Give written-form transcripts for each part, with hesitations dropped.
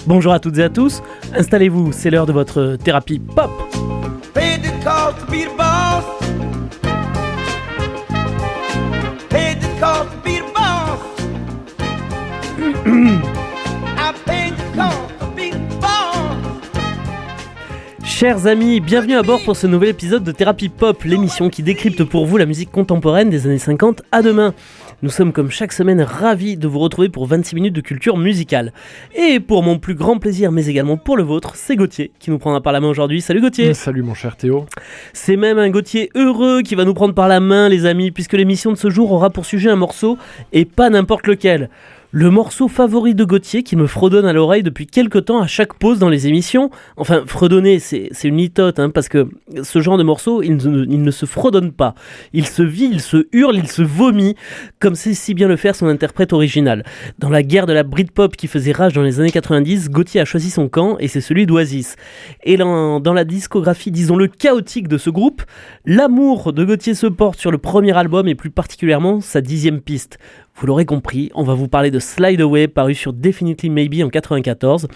Bonjour à toutes et à tous, installez-vous, c'est l'heure de votre thérapie pop. Paid the cost to be the boss. Paid the cost to be the boss. I paid the cost to be the boss. Chers amis, bienvenue à bord pour ce nouvel épisode de Thérapie Pop, l'émission qui décrypte pour vous la musique contemporaine des années 50 à demain. Nous sommes comme chaque semaine ravis de vous retrouver pour 26 minutes de culture musicale. Et pour mon plus grand plaisir, mais également pour le vôtre, c'est Gauthier qui nous prendra par la main aujourd'hui. Salut Gauthier. Salut mon cher Théo. C'est même un Gauthier heureux qui va nous prendre par la main les amis, puisque l'émission de ce jour aura pour sujet un morceau, et pas n'importe lequel. Le morceau favori de Gauthier qui me fredonne à l'oreille depuis quelques temps à chaque pause dans les émissions. Enfin, fredonner, c'est une litote, parce que ce genre de morceau, il ne se fredonne pas. Il se vit, il se hurle, il se vomit, comme sait si bien le faire son interprète original. Dans la guerre de la Britpop qui faisait rage dans les années 90, Gauthier a choisi son camp et c'est celui d'Oasis. Et dans la discographie, disons-le, chaotique de ce groupe, l'amour de Gauthier se porte sur le premier album et plus particulièrement sa 10e piste. Vous l'aurez compris, on va vous parler de Slide Away, paru sur Definitely Maybe en 94.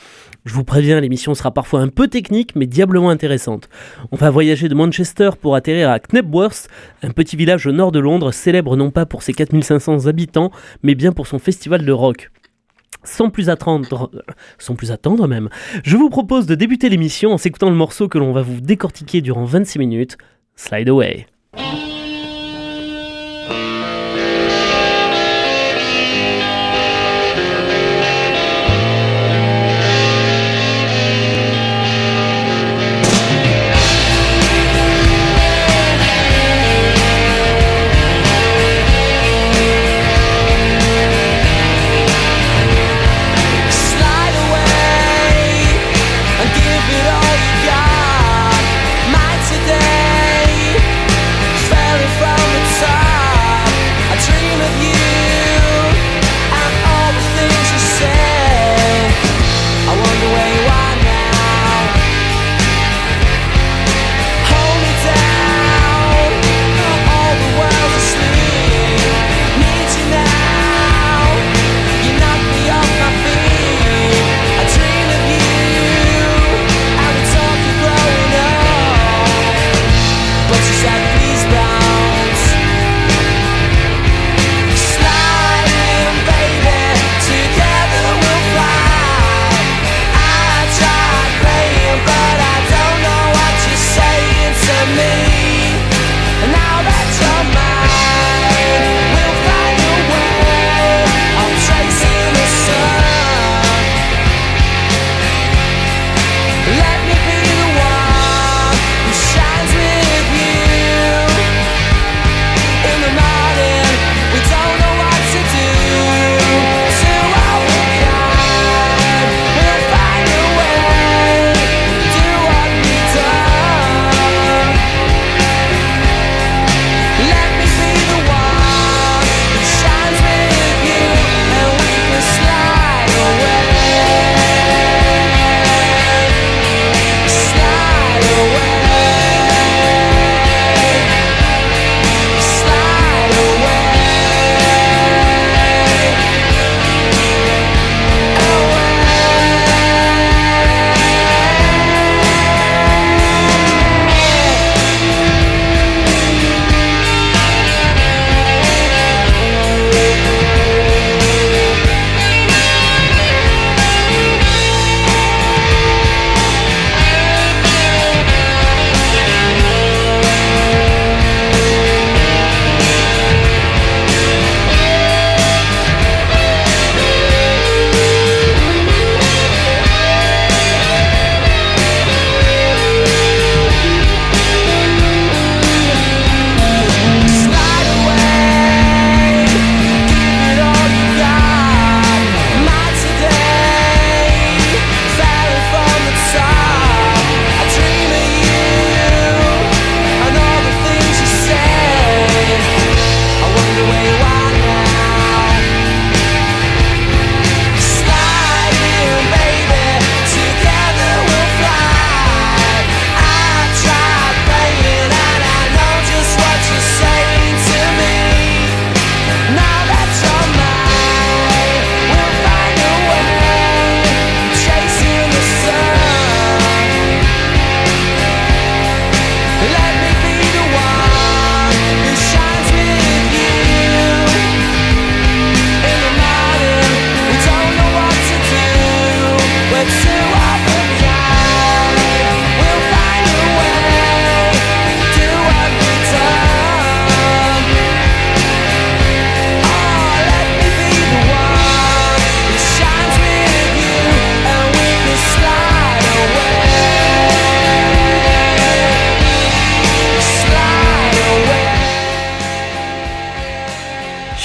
Je vous préviens, l'émission sera parfois un peu technique, mais diablement intéressante. On va voyager de Manchester pour atterrir à Knebworth, un petit village au nord de Londres, célèbre non pas pour ses 4500 habitants, mais bien pour son festival de rock. Sans plus attendre même, je vous propose de débuter l'émission en s'écoutant le morceau que l'on va vous décortiquer durant 26 minutes, Slide Away. Give it all you got. My today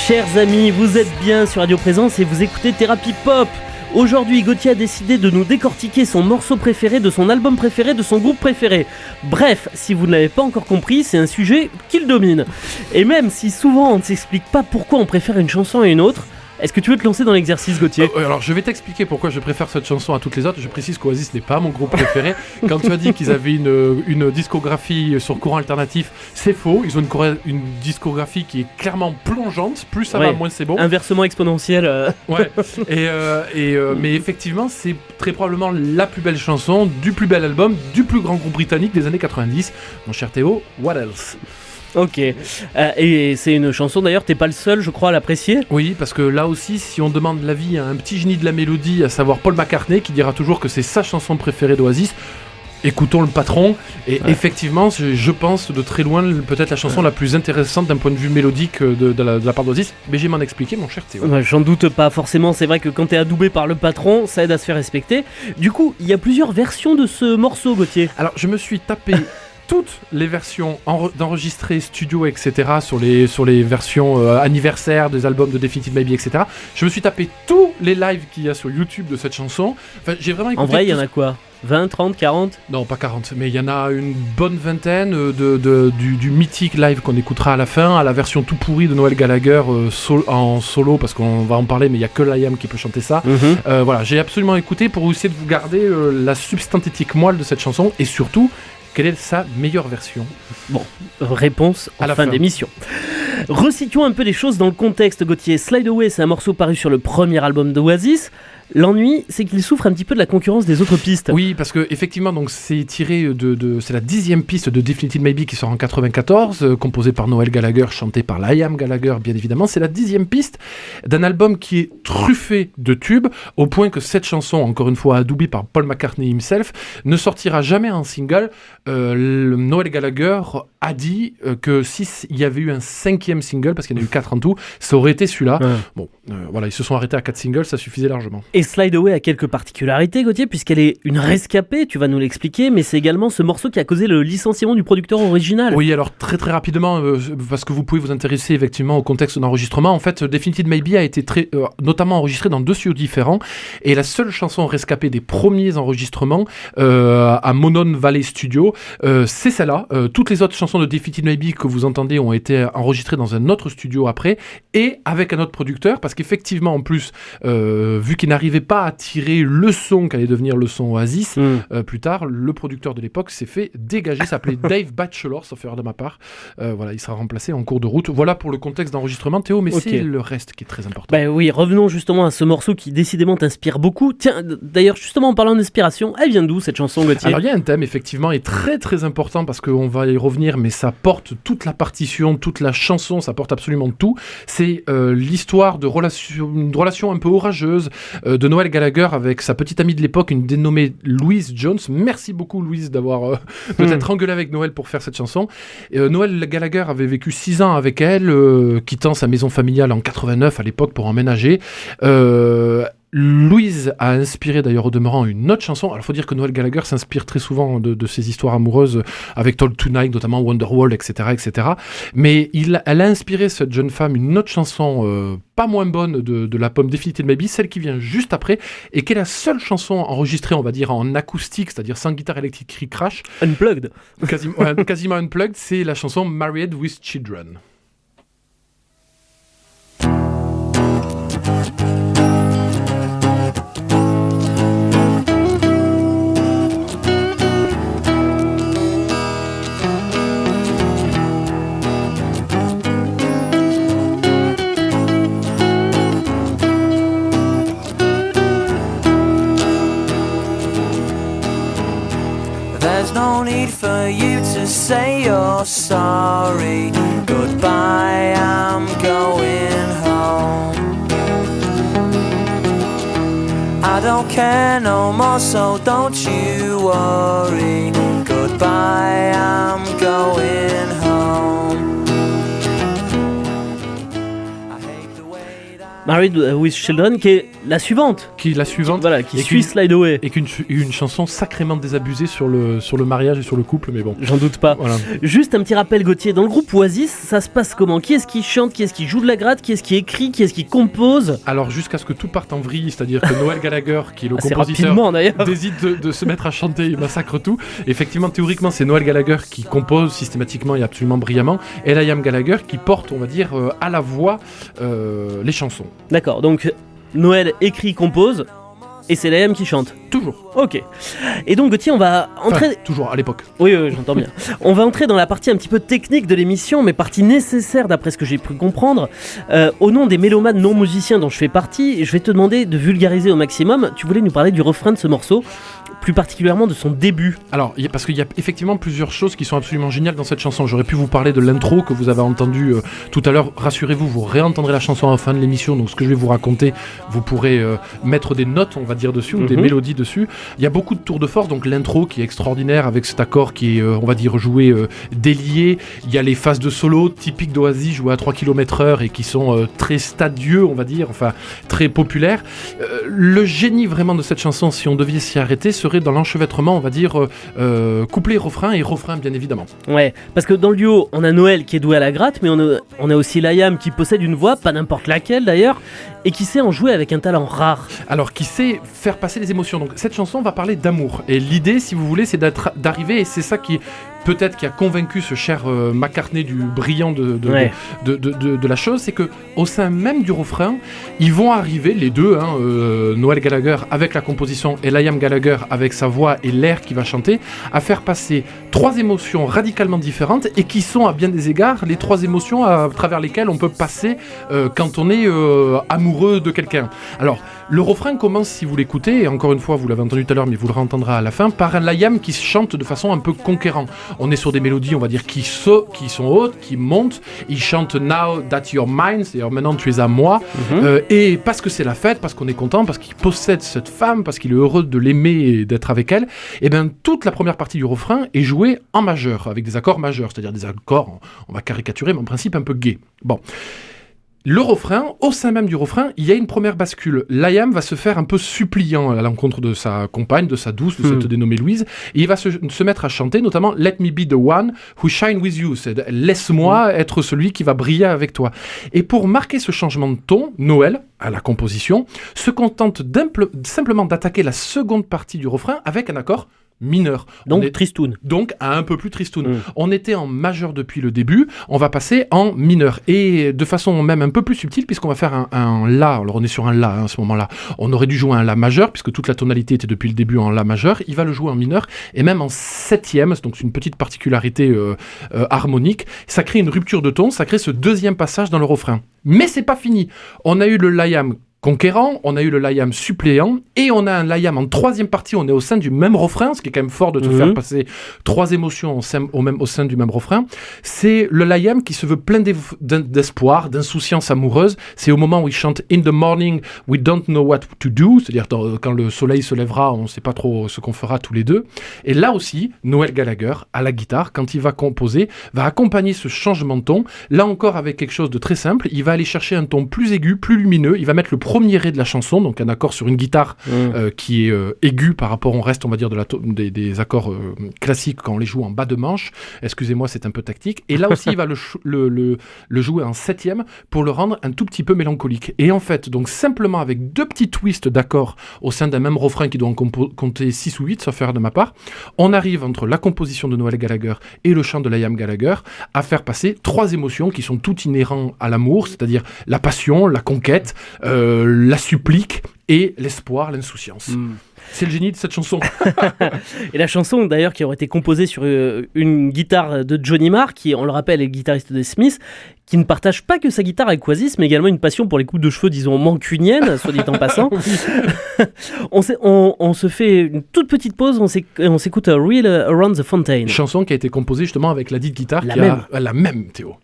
Chers amis, vous êtes bien sur Radio Présence et vous écoutez Thérapie Pop. Aujourd'hui, Gauthier a décidé de nous décortiquer son morceau préféré, de son album préféré, de son groupe préféré. Bref, si vous ne l'avez pas encore compris, c'est un sujet qu'il domine. Et même si souvent on ne s'explique pas pourquoi on préfère une chanson à une autre, est-ce que tu veux te lancer dans l'exercice, Gauthier ? Alors, je vais t'expliquer pourquoi je préfère cette chanson à toutes les autres. Je précise qu'Oasis n'est pas mon groupe préféré. Quand tu as dit qu'ils avaient une discographie sur courant alternatif, c'est faux. Ils ont une discographie qui est clairement plongeante. Plus ça va, moins c'est bon. Inversement exponentiel. Ouais. Mais effectivement, c'est très probablement la plus belle chanson, du plus bel album, du plus grand groupe britannique des années 90. Mon cher Théo, what else ? Ok, et c'est une chanson d'ailleurs, t'es pas le seul je crois à l'apprécier. Oui, parce que là aussi, si on demande l'avis à un petit génie de la mélodie, à savoir Paul McCartney, qui dira toujours que c'est sa chanson préférée d'Oasis, écoutons le patron, et effectivement, je pense de très loin peut-être la chanson la plus intéressante d'un point de vue mélodique de la part d'Oasis, mais j'ai m'en expliqué mon cher Théo. J'en doute pas forcément, c'est vrai que quand t'es adoubé par le patron, ça aide à se faire respecter. Du coup, il y a plusieurs versions de ce morceau, Gauthier. Alors, je me suis tapé toutes les versions d'enregistrés studio, etc., sur les versions anniversaires des albums de Definitive Maybe, etc. Je me suis tapé tous les lives qu'il y a sur YouTube de cette chanson. Enfin, j'ai vraiment écouté. En vrai, il y en a quoi ? 20, 30, 40 ? Non, pas 40, mais il y en a une bonne vingtaine du mythique live qu'on écoutera à la fin, à la version tout pourrie de Noel Gallagher en solo, parce qu'on va en parler, mais il n'y a que Liam qui peut chanter ça. Voilà, j'ai absolument écouté pour essayer de vous garder la substantitique moelle de cette chanson, et surtout, quelle est sa meilleure version ? Bon, réponse en fin d'émission. Resituons un peu les choses dans le contexte, Gauthier. Slide Away, c'est un morceau paru sur le premier album d'Oasis. L'ennui, c'est qu'il souffre un petit peu de la concurrence des autres pistes. Oui, parce que effectivement, donc c'est tiré c'est la 10e piste de Definitive Maybe qui sort en 94, composée par Noel Gallagher, chantée par Liam Gallagher, bien évidemment. C'est la 10e piste d'un album qui est truffé de tubes, au point que cette chanson, encore une fois adoubée par Paul McCartney himself, ne sortira jamais en single. Noel Gallagher a dit que s'il y avait eu un 5e single, parce qu'il y en a eu 4 en tout, ça aurait été celui-là. Bon, voilà, ils se sont arrêtés à 4 singles, ça suffisait largement. Et Slide Away a quelques particularités, Gauthier, puisqu'elle est une rescapée, tu vas nous l'expliquer, mais c'est également ce morceau qui a causé le licenciement du producteur original. Oui, alors très très rapidement, parce que vous pouvez vous intéresser effectivement au contexte d'enregistrement. En fait, Definitive Maybe a été notamment enregistré dans 2 studios différents, et la seule chanson rescapée des premiers enregistrements à Monon Valley Studio, c'est celle-là. Toutes les autres chansons de Definitive Maybe que vous entendez ont été enregistrées dans un autre studio après, et avec un autre producteur, parce qu'effectivement, en plus, vu qu'il n'arrivait pas à tirer le son qu'allait devenir le son Oasis, plus tard, le producteur de l'époque s'est fait dégager, s'appelait Dave Batchelor, sauf erreur de ma part. Voilà, il sera remplacé en cours de route. Voilà pour le contexte d'enregistrement, Théo, mais c'est le reste qui est très important. Ben oui, revenons justement à ce morceau qui décidément t'inspire beaucoup. Tiens, d'ailleurs, justement en parlant d'inspiration, elle vient d'où cette chanson, Gauthier ? Alors il y a un thème effectivement est très très important, parce qu'on va y revenir, mais ça porte toute la partition, toute la chanson, ça porte absolument tout. C'est l'histoire une relation un peu orageuse de Noel Gallagher avec sa petite amie de l'époque, une dénommée Louise Jones. Merci beaucoup Louise d'avoir peut-être engueulé avec Noel pour faire cette chanson. Noel Gallagher avait vécu 6 ans avec elle, quittant sa maison familiale en 89 à l'époque pour emménager. Louise a inspiré d'ailleurs au demeurant une autre chanson. Alors il faut dire que Noel Gallagher s'inspire très souvent de ses histoires amoureuses avec Told Tonight, notamment Wonderwall, etc., etc. Mais elle a inspiré cette jeune femme une autre chanson pas moins bonne de la pomme Definitive Maybe, celle qui vient juste après, et qui est la seule chanson enregistrée, on va dire, en acoustique, c'est-à-dire sans guitare électrique qui crash. Unplugged. Quasiment unplugged, c'est la chanson Married with Children. There's no need for you to say you're sorry. Goodbye, I'm going home. I don't care no more, so don't you worry. Goodbye, I'm going home. Married with Children, qui est la suivante. Qui est la suivante. Voilà, qui Et suit Slide Away. Et une chanson sacrément désabusée sur le mariage et sur le couple, mais bon. J'en doute pas. Voilà. Juste un petit rappel, Gauthier, dans le groupe Oasis, ça se passe comment? Qui est-ce qui chante? Qui est-ce qui joue de la gratte? Qui est-ce qui écrit? Qui est-ce qui compose? Alors jusqu'à ce que tout parte en vrille, c'est-à-dire que Noel Gallagher, qui est le Assez compositeur, rapidement d'ailleurs. décide de se mettre à chanter, il massacre tout. Effectivement, théoriquement, c'est Noel Gallagher qui compose systématiquement et absolument brillamment, et Liam Gallagher qui porte, on va dire, à la voix les chansons. D'accord, donc Noël écrit, compose, et c'est Liam qui chante. Toujours. Ok. Et donc Gauthier, on va entrer... Enfin, toujours, à l'époque. Oui, j'entends bien. On va entrer dans la partie un petit peu technique de l'émission, mais partie nécessaire d'après ce que j'ai pu comprendre. Au nom des mélomanes non musiciens dont je fais partie, je vais te demander de vulgariser au maximum. Tu voulais nous parler du refrain de ce morceau, plus particulièrement de son début. Alors, parce qu'il y a effectivement plusieurs choses qui sont absolument géniales dans cette chanson. J'aurais pu vous parler de l'intro que vous avez entendu tout à l'heure. Rassurez-vous, vous réentendrez la chanson à la fin de l'émission. Donc, ce que je vais vous raconter, vous pourrez mettre des notes, on va dire, dessus, ou des mélodies dessus. Il y a beaucoup de tours de force. Donc, l'intro qui est extraordinaire avec cet accord qui est, on va dire, joué délié. Il y a les phases de solo typiques d'Oasis jouées à 3 km/h et qui sont très stadieux, on va dire, enfin, très populaires. Le génie vraiment de cette chanson, si on devait s'y arrêter, serait dans l'enchevêtrement, on va dire, couplet, refrain et refrain, bien évidemment. Ouais, parce que dans le duo, on a Noël qui est doué à la gratte, mais on a aussi Liam qui possède une voix, pas n'importe laquelle d'ailleurs, et qui sait en jouer avec un talent rare. Alors, qui sait faire passer les émotions. Donc, cette chanson va parler d'amour. Et l'idée, si vous voulez, c'est d'arriver, et c'est ça qui peut-être qui a convaincu ce cher McCartney du brillant de la chose, c'est que au sein même du refrain, ils vont arriver les deux, Noel Gallagher avec la composition et Liam Gallagher avec sa voix et l'air qu'il va chanter, à faire passer trois émotions radicalement différentes et qui sont à bien des égards les trois émotions à travers lesquelles on peut passer quand on est amoureux de quelqu'un. Alors, le refrain commence, si vous l'écoutez, et encore une fois, vous l'avez entendu tout à l'heure, mais vous le réentendrez à la fin, par un Liam qui chante de façon un peu conquérante. On est sur des mélodies, on va dire, qui sont hautes, qui montent. Il chante Now That You're Mine, c'est-à-dire maintenant tu es à moi. Et parce que c'est la fête, parce qu'on est content, parce qu'il possède cette femme, parce qu'il est heureux de l'aimer et d'être avec elle, et bien toute la première partie du refrain est jouée en majeur, avec des accords majeurs, c'est-à-dire des accords, on va caricaturer, mais en principe un peu gay. Bon. Le refrain, au sein même du refrain, il y a une première bascule. Liam va se faire un peu suppliant à l'encontre de sa compagne, de sa douce, de cette dénommée Louise, et il va se mettre à chanter, notamment Let me be the one who shine with you, c'est laisse-moi être celui qui va briller avec toi. Et pour marquer ce changement de ton, Noël, à la composition, se contente simplement d'attaquer la seconde partie du refrain avec un accord mineur. Donc tristoun. Donc un peu plus tristoun. On était en majeur depuis le début, on va passer en mineur. Et de façon même un peu plus subtile, puisqu'on va faire un La. Alors on est sur un La à ce moment-là. On aurait dû jouer un La majeur, puisque toute la tonalité était depuis le début en La majeur. Il va le jouer en mineur, et même en septième, donc c'est une petite particularité harmonique. Ça crée une rupture de ton, ça crée ce deuxième passage dans le refrain. Mais c'est pas fini. On a eu le Liam conquérant, on a eu le Liam suppléant, et on a un Liam en troisième partie, on est au sein du même refrain, ce qui est quand même fort de te faire passer trois émotions au sein du même refrain. C'est le Liam qui se veut plein d'espoir, d'insouciance amoureuse. C'est au moment où il chante « In the morning, we don't know what to do », c'est-à-dire quand le soleil se lèvera, on ne sait pas trop ce qu'on fera tous les deux. Et là aussi, Noel Gallagher, à la guitare, quand il va composer, va accompagner ce changement de ton, là encore avec quelque chose de très simple. Il va aller chercher un ton plus aigu, plus lumineux, il va mettre le premier ré de la chanson, donc un accord sur une guitare qui est aigu par rapport au reste, on va dire, des accords classiques quand on les joue en bas de manche. Excusez-moi, c'est un peu tactique. Et là aussi, il va le jouer en septième pour le rendre un tout petit peu mélancolique. Et en fait, donc simplement avec deux petits twists d'accords au sein d'un même refrain qui doit en compter 6 ou 8, sauf erreur de ma part, on arrive entre la composition de Noel Gallagher et le chant de Liam Gallagher à faire passer trois émotions qui sont toutes inhérentes à l'amour, c'est-à-dire la passion, la conquête, la supplique et l'espoir, l'insouciance. C'est le génie de cette chanson. Et la chanson d'ailleurs qui aurait été composée sur une guitare de Johnny Marr, qui on le rappelle est le guitariste des Smiths, qui ne partage pas que sa guitare avec Oasis, mais également une passion pour les coupes de cheveux, disons, mancuniennes, soit dit en passant. on se fait une toute petite pause, on s'écoute Real Around the Fountain. Chanson qui a été composée justement avec la dite guitare la même, Théo.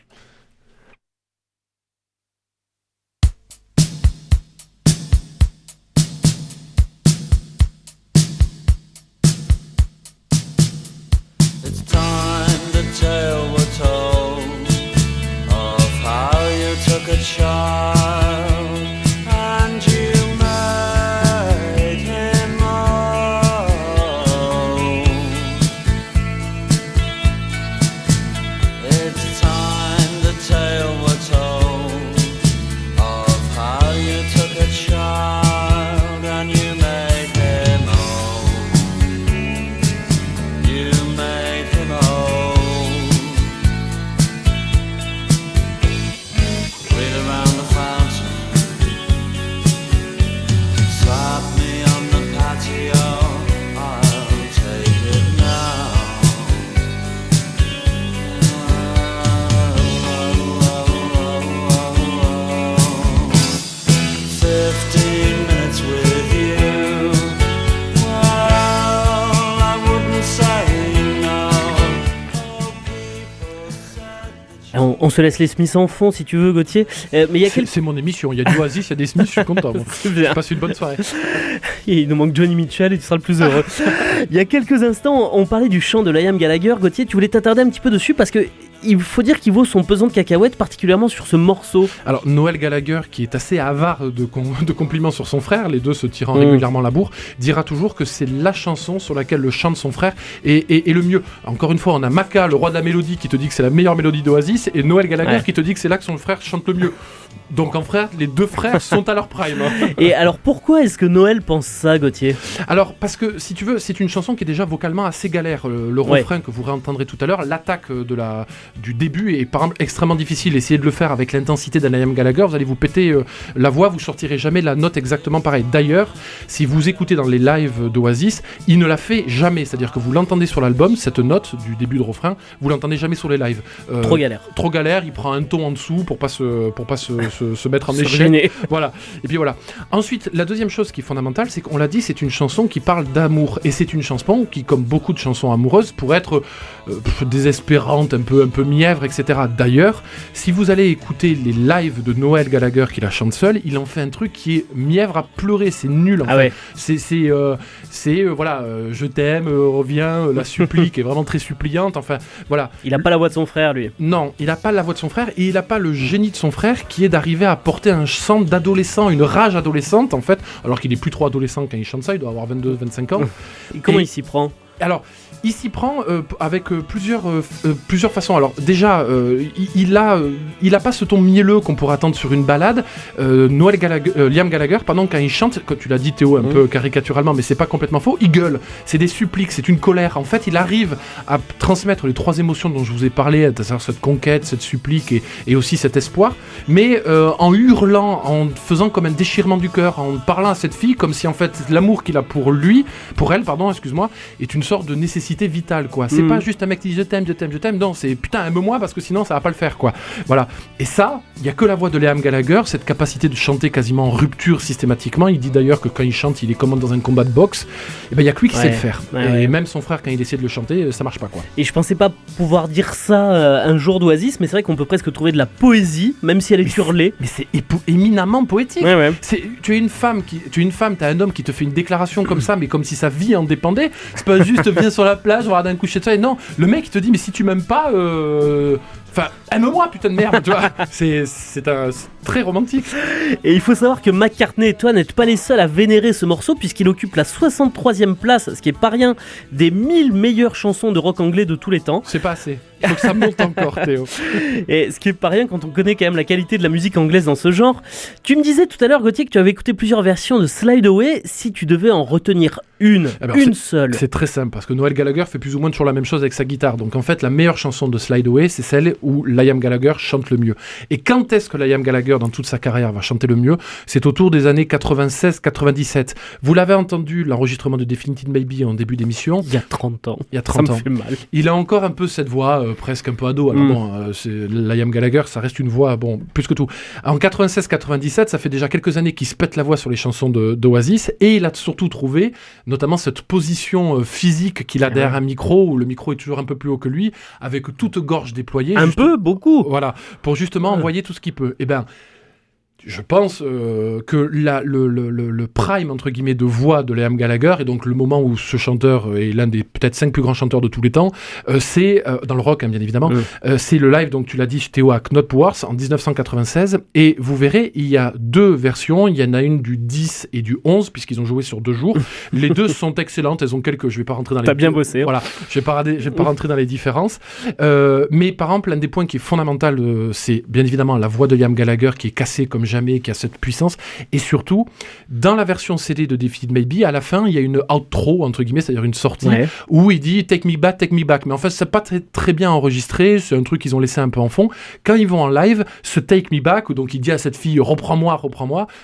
Child 15 minutes with you. Well, I wouldn't say no. Oh, people said that you On se laisse les Smiths en fond si tu veux, Gauthier. Mais il y a C'est mon émission, il y a du Oasis, il y a des Smiths, je suis content. Bon. C'est bien. Je passe une bonne soirée. Il nous manque Johnny Mitchell et tu seras le plus heureux. Il y a quelques instants, on parlait du chant de Liam Gallagher. Gauthier, tu voulais t'attarder un petit peu dessus parce que il faut dire qu'il vaut son pesant de cacahuètes, particulièrement sur ce morceau. Alors Noel Gallagher, qui est assez avare de compliments sur son frère, les deux se tirant régulièrement la bourre, dira toujours que c'est la chanson sur laquelle le chant de son frère est le mieux. Encore une fois, on a Macca, le roi de la mélodie, qui te dit que c'est la meilleure mélodie d'Oasis, et Noel Gallagher qui te dit que c'est là que son frère chante le mieux. Donc en frère, les deux frères sont à leur prime. Et alors pourquoi est-ce que Noël pense ça, Gauthier ? Alors parce que si tu veux, c'est une chanson qui est déjà vocalement assez galère. Le refrain que vous réentendrez tout à l'heure, l'attaque du début est par exemple extrêmement difficile. Essayez de le faire avec l'intensité d'un Liam Gallagher, vous allez vous péter la voix, vous sortirez jamais la note exactement pareille. D'ailleurs, si vous écoutez dans les lives d'Oasis, il ne la fait jamais. C'est-à-dire que vous l'entendez sur l'album, cette note du début de refrain, vous l'entendez jamais sur les lives. Trop galère. Trop galère, il prend un ton en dessous pour pas se mettre en échec. Gêner. Voilà. Et puis voilà. Ensuite, la deuxième chose qui est fondamentale, c'est qu'on l'a dit, c'est une chanson qui parle d'amour. Et c'est une chanson qui, comme beaucoup de chansons amoureuses, pourrait être désespérante, un peu mièvre, etc. D'ailleurs, si vous allez écouter les lives de Noel Gallagher qui la chante seul, il en fait un truc qui est mièvre à pleurer. C'est nul en fait. Ouais. C'est voilà, je t'aime, reviens, la supplique est vraiment très suppliante. Enfin, voilà. Il a pas la voix de son frère, lui. Non, il n'a pas la voix de son frère et il n'a pas le génie de son frère qui est d'arriver à porter un chant d'adolescent, une rage adolescente en fait, alors qu'il est plus trop adolescent quand il chante ça, il doit avoir 22-25 ans. Et comment il s'y prend ? Alors, il s'y prend avec plusieurs façons. Alors déjà, il a pas ce ton mielleux qu'on pourrait attendre sur une balade. Liam Gallagher, quand il chante, comme tu l'as dit Théo, un peu caricaturalement, mais c'est pas complètement faux, il gueule. C'est des suppliques, c'est une colère. En fait, il arrive à transmettre les trois émotions dont je vous ai parlé, c'est-à-dire cette conquête, cette supplique et aussi cet espoir, mais en hurlant, en faisant comme un déchirement du cœur, en parlant à cette fille comme si en fait l'amour qu'il a pour elle, est une sorte de nécessité vitale, quoi. C'est pas juste un mec qui dit je t'aime, non, c'est putain, aime-moi parce que sinon ça va pas le faire, quoi. Voilà. Et ça, il y a que la voix de Liam Gallagher, cette capacité de chanter quasiment en rupture systématiquement. Il dit d'ailleurs que quand il chante, il est comme dans un combat de boxe. Et ben il y a que lui qui sait le faire. Et même son frère, quand il essaie de le chanter, ça marche pas, quoi. Et je pensais pas pouvoir dire ça un jour d'Oasis, mais c'est vrai qu'on peut presque trouver de la poésie, même si elle est hurlée. Mais c'est éminemment poétique. Ouais. Tu es une femme, t'as un homme qui te fait une déclaration comme ça, mais comme si sa vie en dépendait. C'est pas juste viens sur la plage, on va regarder un coucher de soleil. Non, le mec il te dit mais si tu m'aimes pas, enfin aime-moi putain de merde, tu vois. C'est très romantique. Et il faut savoir que McCartney et toi n'êtes pas les seuls à vénérer ce morceau puisqu'il occupe la 63e place, ce qui est pas rien, des 1000 meilleures chansons de rock anglais de tous les temps. C'est pas assez. Il faut que ça monte encore, Théo. Et ce qui est pas rien quand on connaît quand même la qualité de la musique anglaise dans ce genre. Tu me disais tout à l'heure, Gauthier, que tu avais écouté plusieurs versions de Slide Away. Si tu devais en retenir une seule. C'est très simple parce que Noel Gallagher fait plus ou moins toujours la même chose avec sa guitare. Donc en fait, la meilleure chanson de Slide Away, c'est celle où Liam Gallagher chante le mieux. Et quand est-ce que Liam Gallagher, dans toute sa carrière, va chanter le mieux ? C'est autour des années 96-97. Vous l'avez entendu, l'enregistrement de Definitive Maybe en début d'émission. Il y a 30 ans. Ça me fait mal. Il a encore un peu cette voix presque un peu ado. Alors Liam Gallagher, ça reste une voix, plus que tout. En 96-97, ça fait déjà quelques années qu'il se pète la voix sur les chansons d'Oasis et il a surtout trouvé, notamment cette position physique qu'il a derrière un micro, où le micro est toujours un peu plus haut que lui, avec toute gorge déployée. Beaucoup. Voilà, pour justement envoyer tout ce qu'il peut. Eh ben, je pense que le prime, entre guillemets, de voix de Liam Gallagher, et donc le moment où ce chanteur est l'un des peut-être 5 plus grands chanteurs de tous les temps, c'est, dans le rock, bien évidemment, c'est le live, donc tu l'as dit, Théo, à Knotworth, en 1996, et vous verrez, il y a 2 versions, il y en a une du 10 et du 11, puisqu'ils ont joué sur 2 jours. Les 2 sont excellentes, elles ont je vais pas rentrer dans les... T'as bien bossé. Voilà, je vais pas rentrer dans les différences. Mais par exemple, l'un des points qui est fondamental, c'est bien évidemment la voix de Liam Gallagher qui est cassée comme jamais, qui a cette puissance, et surtout dans la version CD de Definitive Maybe, à la fin il y a une outro entre guillemets, c'est-à-dire une sortie où il dit take me back, mais en fait c'est pas très bien enregistré, c'est un truc qu'ils ont laissé un peu en fond. Quand ils vont en live, ce take me back, donc il dit à cette fille reprends-moi,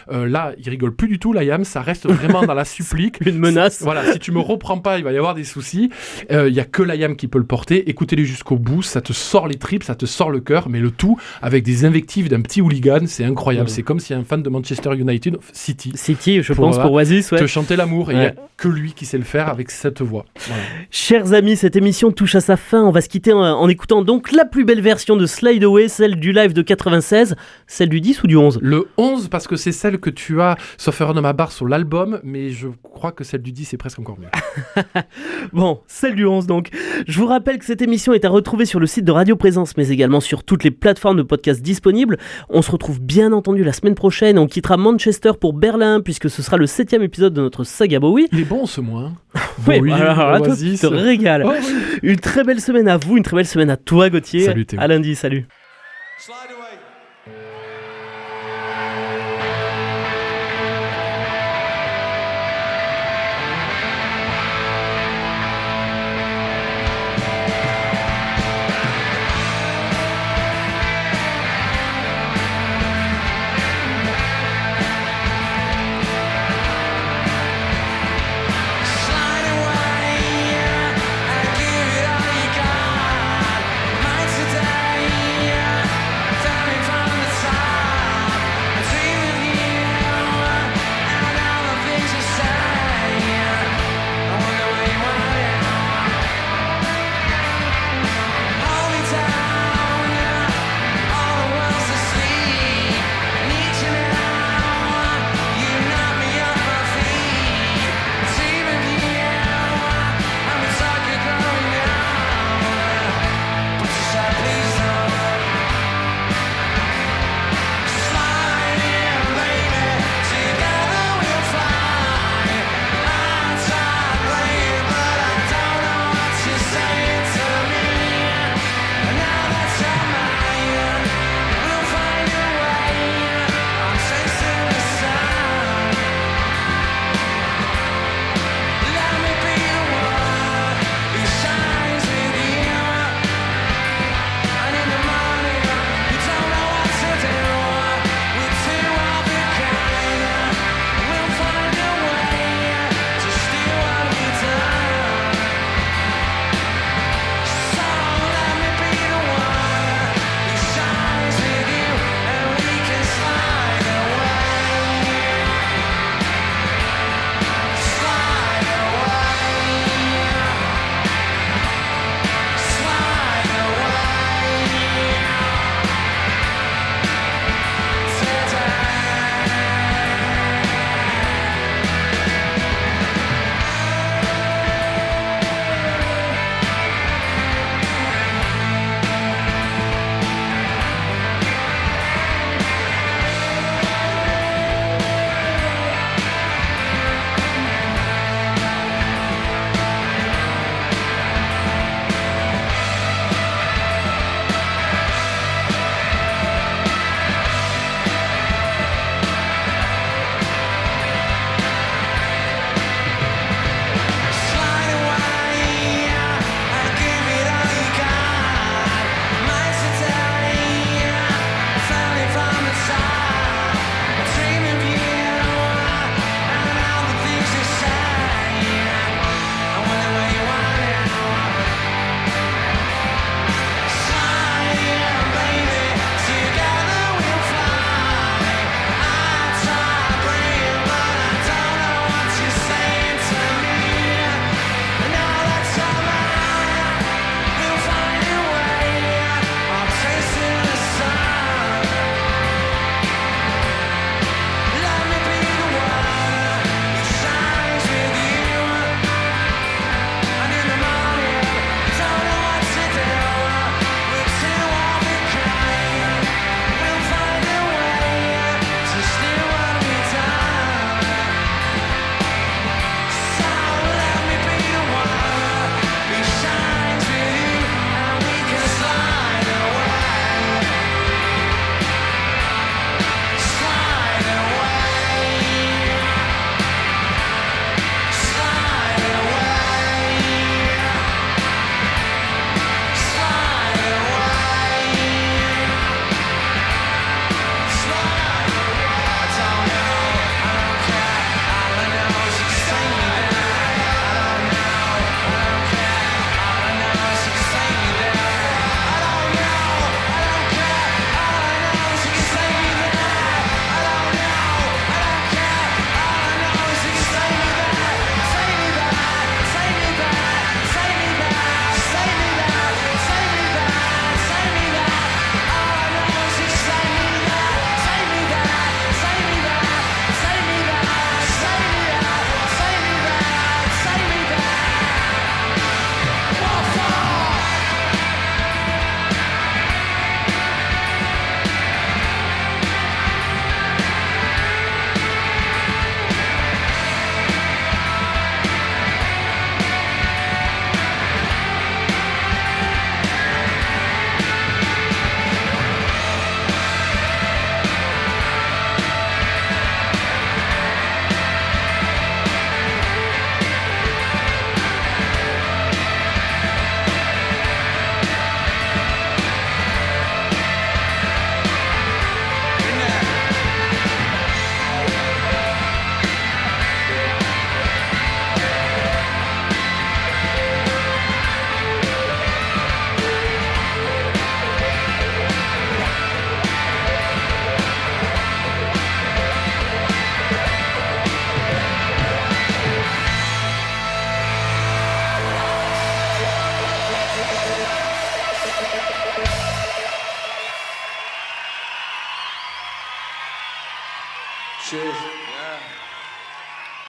là il rigole plus du tout, Liam, ça reste vraiment dans la supplique, une menace. Voilà, si tu me reprends pas, il va y avoir des soucis. Il y a que Liam qui peut le porter. Écoutez-les jusqu'au bout, ça te sort les tripes, ça te sort le cœur, mais le tout avec des invectives d'un petit hooligan, c'est incroyable. C'est comme si un fan de Manchester United, City, je pense, pour Oasis, te chanter l'amour. Et il n'y a que lui qui sait le faire avec cette voix. Voilà. Chers amis, cette émission touche à sa fin. On va se quitter en écoutant donc la plus belle version de Slide Away, celle du live de 96, celle du 10 ou du 11 ? Le 11, parce que c'est celle que tu as, sauf erreur de ma part, sur l'album, mais je crois que celle du 10 est presque encore mieux. Bon, celle du 11 donc. Je vous rappelle que cette émission est à retrouver sur le site de Radio Présence, mais également sur toutes les plateformes de podcast disponibles. On se retrouve bien entendu la semaine prochaine. On quittera Manchester pour Berlin, puisque ce sera le 7e épisode de notre saga Bowie. Il est bon ce mois. Oui, alors là, toi, tu te régales. Oh, oui. Une très belle semaine à vous, une très belle semaine à toi, Gauthier. Salut Théo. À lundi, salut. Slide